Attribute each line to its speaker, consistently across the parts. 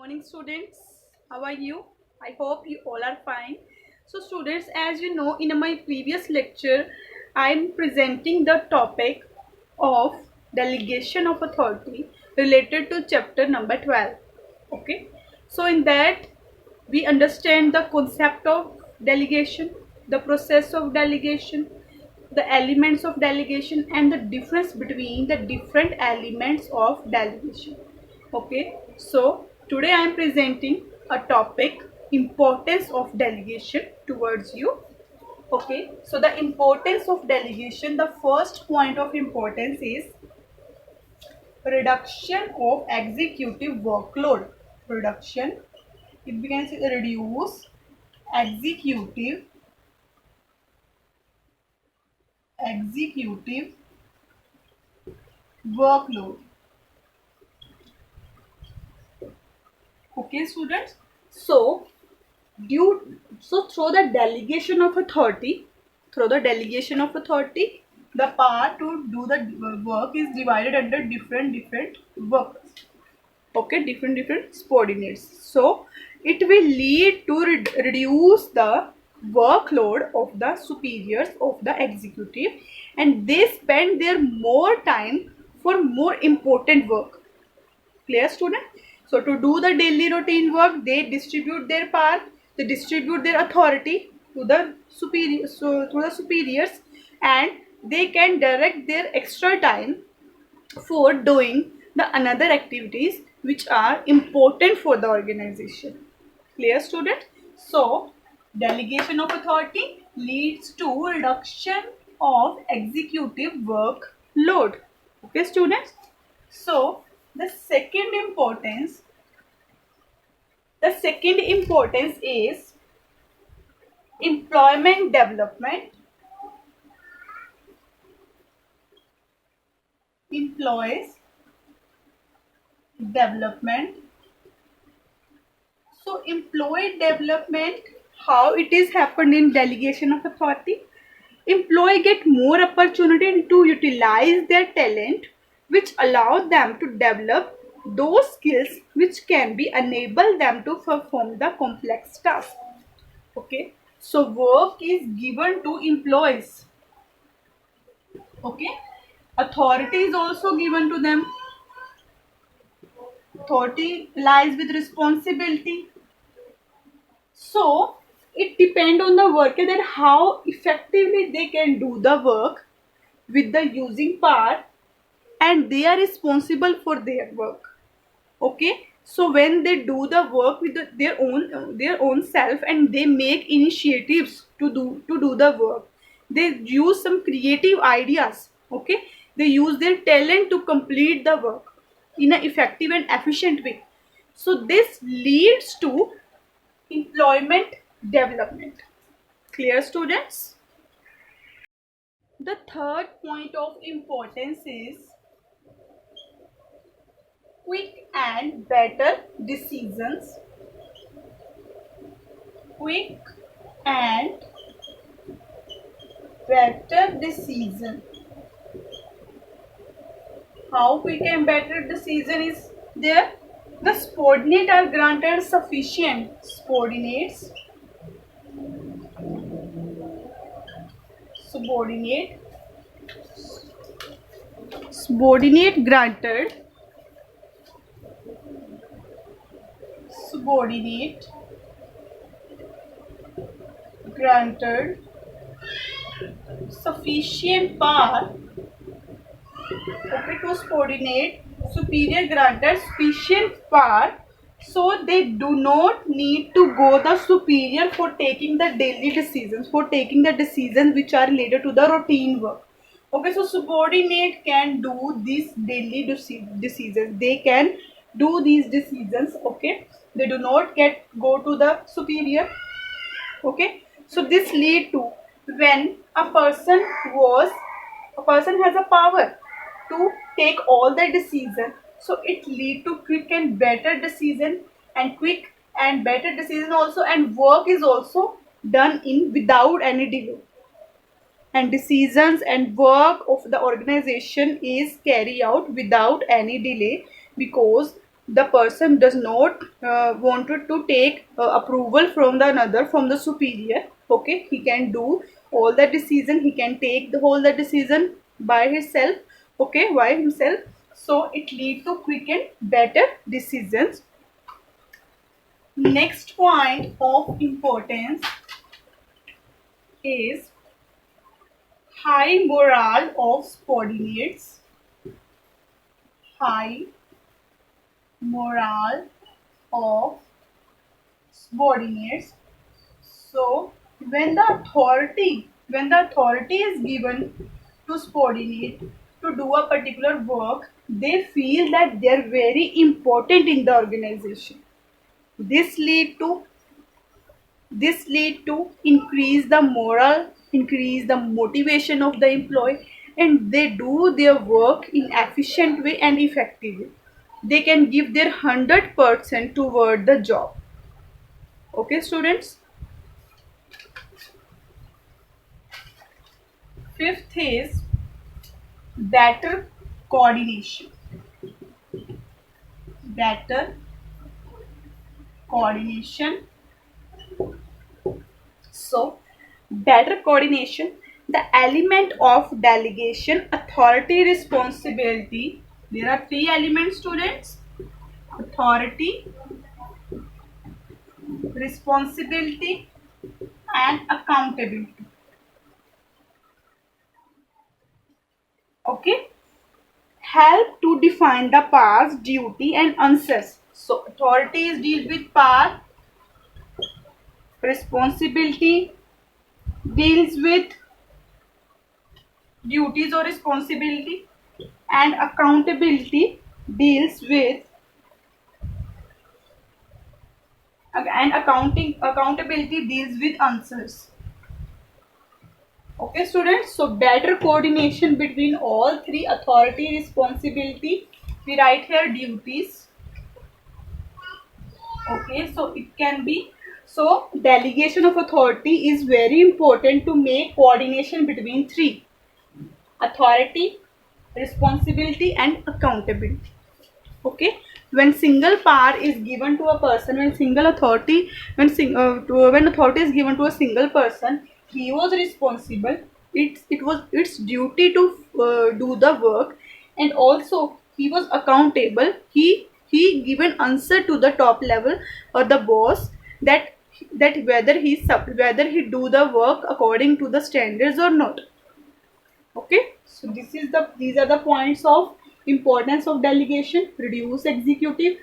Speaker 1: Morning students, how are you? I hope you all are fine. So students, as you know, in my previous lecture I am presenting the topic of delegation of authority related to chapter number 12. Okay, so in that we understand the concept of delegation, the process of delegation, the elements of delegation, and the difference between the different elements of delegation. Okay, so today I am presenting a topic, importance of delegation, towards you. Okay, so the importance of delegation, the first point of importance is reduction of executive workload. Reduction, if we can say reduce executive workload. Okay students, so through the delegation of authority, the power to do the work is divided under different workers. Okay, different subordinates. So it will lead to reduce the workload of the superiors of the executive, and they spend their more time for more important work. Clear student? So to do the daily routine work, they distribute their power, they distribute their authority to the superiors, and they can direct their extra time for doing the another activities which are important for the organization. Clear student? So delegation of authority leads to reduction of executive workload. Okay students? So the second importance is employment development. Employees development. So employee development, how it is happened in delegation of authority? Employee get more opportunity to utilize their talent, which allow them to develop those skills which can be enable them to perform the complex task. Okay, so work is given to employees. Okay, authority is also given to them. Authority lies with responsibility. So it depends on the worker that how effectively they can do the work with the using power, and they are responsible for their work. Okay, so when they do the work with their own self, and they make initiatives to do the work, they use some creative ideas. Okay, they use their talent to complete the work in an effective and efficient way. So this leads to employment development. Clear students? The third point of importance is quick and better decisions. Quick and better decision. How quick and better decision is there? The subordinates are granted sufficient subordinate granted subordinate granted sufficient power. Okay, to subordinate superior granted sufficient power, so they do not need to go the superior for taking the daily decisions, for taking the decisions which are related to the routine work. Okay, so subordinate can do these daily decisions, they can do these decisions. Okay, they do not go to the superior. Okay, so this lead to when a person has a power to take all the decision, so it lead to quick and better decision, and quick and better decision also, and work is also done in without any delay, and decisions and work of the organization is carried out without any delay, because the person does not wanted to take approval from the another, from the superior, okay, he can do all the decision, he can take the whole the decision by himself, okay, by himself. So it lead to quick and better decisions. Next point of importance is high morale of subordinates. High morale of subordinates. So when the authority is given to subordinate to do a particular work, they feel that they are very important in the organization. This lead to increase the morale, increase the motivation of the employee, and they do their work in efficient way and effective way. They can give their 100% toward the job. Okay, students. Fifth is better coordination. Better coordination. So, better coordination, the element of delegation, authority, responsibility. There are three elements, students: authority, responsibility, and accountability. Okay, help to define the powers, duty, and answers. So, authority is deal with power, responsibility deals with duties or responsibility, and accountability deals with accountability deals with answers. Okay, students, so better coordination between all three: authority, responsibility, we write here duties. Okay, so it can be, so delegation of authority is very important to make coordination between three: authority, responsibility, and accountability. Okay, when single power is given to a person, when single authority, when authority is given to a single person, he was responsible, it was its duty to do the work, and also he was accountable, he given answer to the top level or the boss, that whether he do the work according to the standards or not. Okay, so these are the points of importance of delegation: reduce executive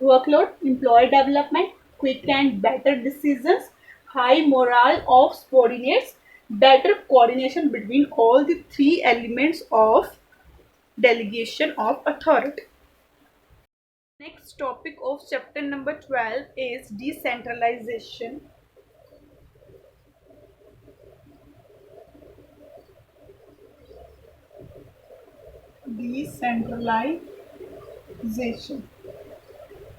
Speaker 1: workload, employee development, quick and better decisions, high morale of subordinates, better coordination between all the three elements of delegation of authority. Next topic of chapter number 12 is decentralization. Decentralization.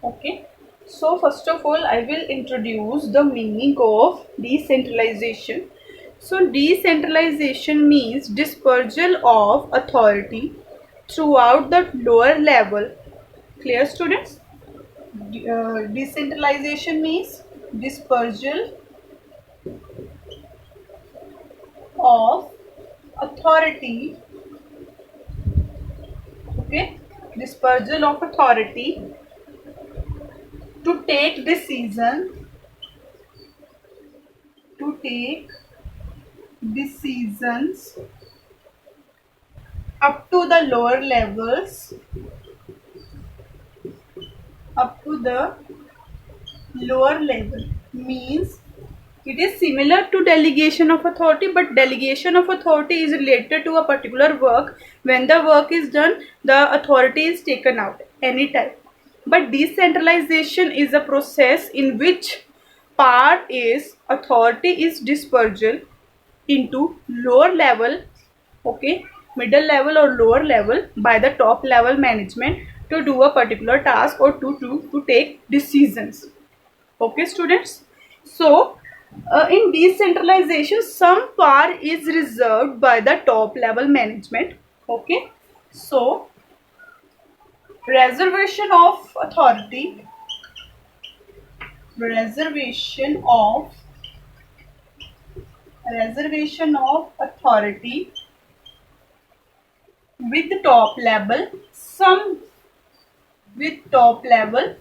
Speaker 1: Okay, so first of all I will introduce the meaning of decentralization. So decentralization means dispersal of authority throughout the lower level. Clear, students? Decentralization means dispersal of authority. Okay, dispersal of authority to take decisions up to the lower levels, means it is similar to delegation of authority, but delegation of authority is related to a particular work. When the work is done, the authority is taken out anytime. But decentralization is a process in which authority is dispersal into lower level, okay, middle level or lower level by the top level management to do a particular task or to take decisions. Okay, students. So in decentralization, some power is reserved by the top level management. Okay, so reservation of authority, reservation of authority with top level, some with top level,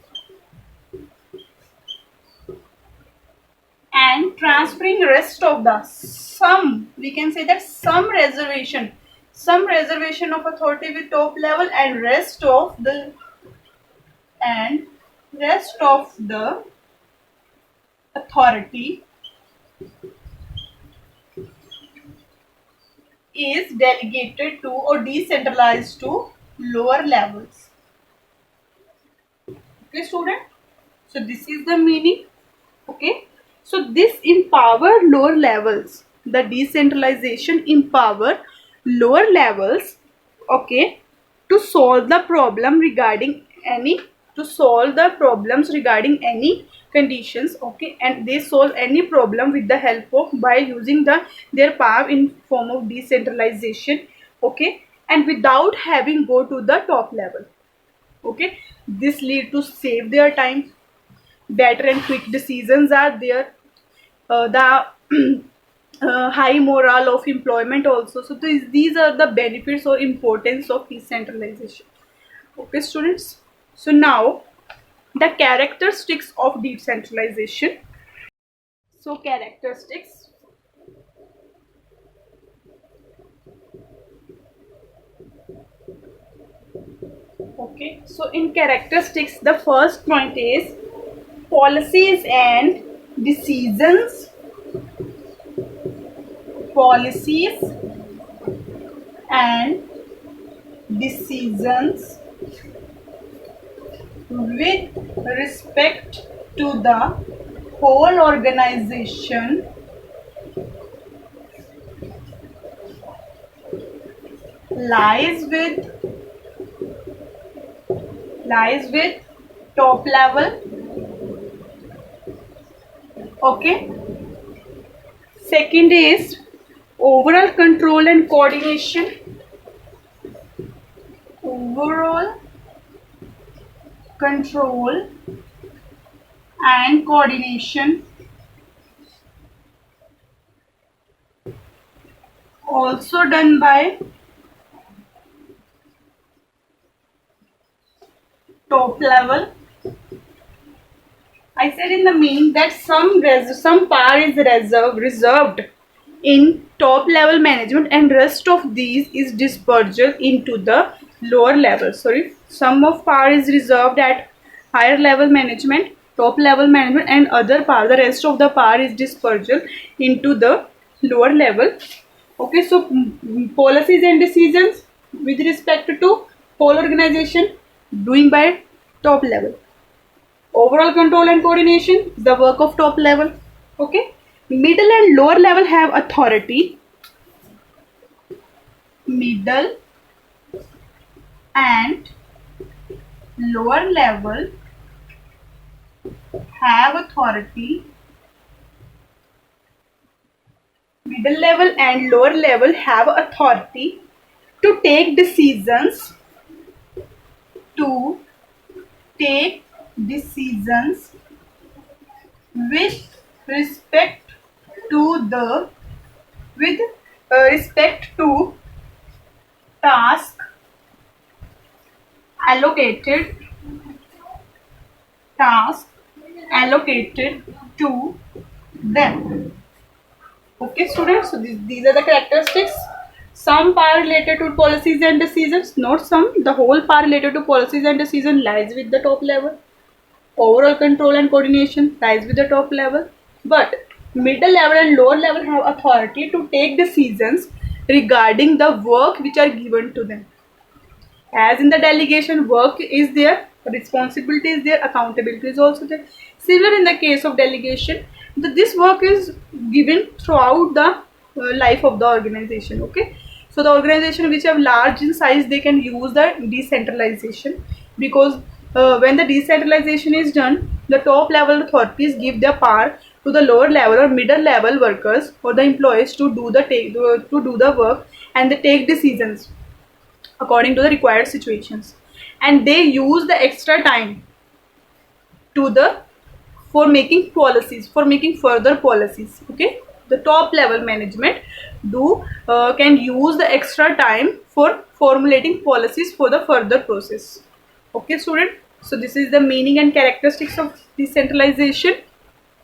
Speaker 1: and transferring rest of the some, we can say that some reservation of authority with top level and rest of the authority is delegated to or decentralized to lower levels. Okay, student, so this is the meaning. Okay, so this empower lower levels, the decentralization empower lower levels, okay, to solve the problem regarding any, to solve the problems regarding any conditions, okay, and they solve any problem with the help of, by using their power in form of decentralization, okay, and without having go to the top level. Okay, this lead to save their time, better and quick decisions are there, the high morale of employment also. So these are the benefits or importance of decentralization. Okay, students, so now the characteristics of decentralization. So characteristics, okay, so in characteristics the first point is policies and decisions, policies and decisions with respect to the whole organization lies with top level. Okay, second is overall control and coordination, overall control and coordination, also done by top level. I said in the meaning that some power is reserved in top level management and rest of these is dispersed into the lower level. Sorry, some of power is reserved at higher level management, top level management, and other power, the rest of the power is dispersed into the lower level. Okay, so policies and decisions with respect to whole organization doing by top level. Overall control and coordination, the work of top level. Okay, middle and lower level have authority. Middle and lower level have authority. Middle level and lower level have authority to take decisions, to take decisions with respect to the task allocated to them. Okay, students, so these are the characteristics. Some power related to policies and decisions, not some, the whole power related to policies and decisions lies with the top level. Overall control and coordination lies with the top level, but middle level and lower level have authority to take decisions regarding the work which are given to them. As in the delegation, work is there, responsibility is there, accountability is also there. Similar in the case of delegation, this work is given throughout the life of the organization. Okay, so the organization which have large in size, they can use the decentralization, because when the decentralization is done, the top level authorities give their power to the lower level or middle level workers or the employees to do the work, and they take decisions according to the required situations. and they use the extra time to the for making policies, for making further policies. Okay, the top level management can use the extra time for formulating policies for the further process. Okay student, so this is the meaning and characteristics of decentralization.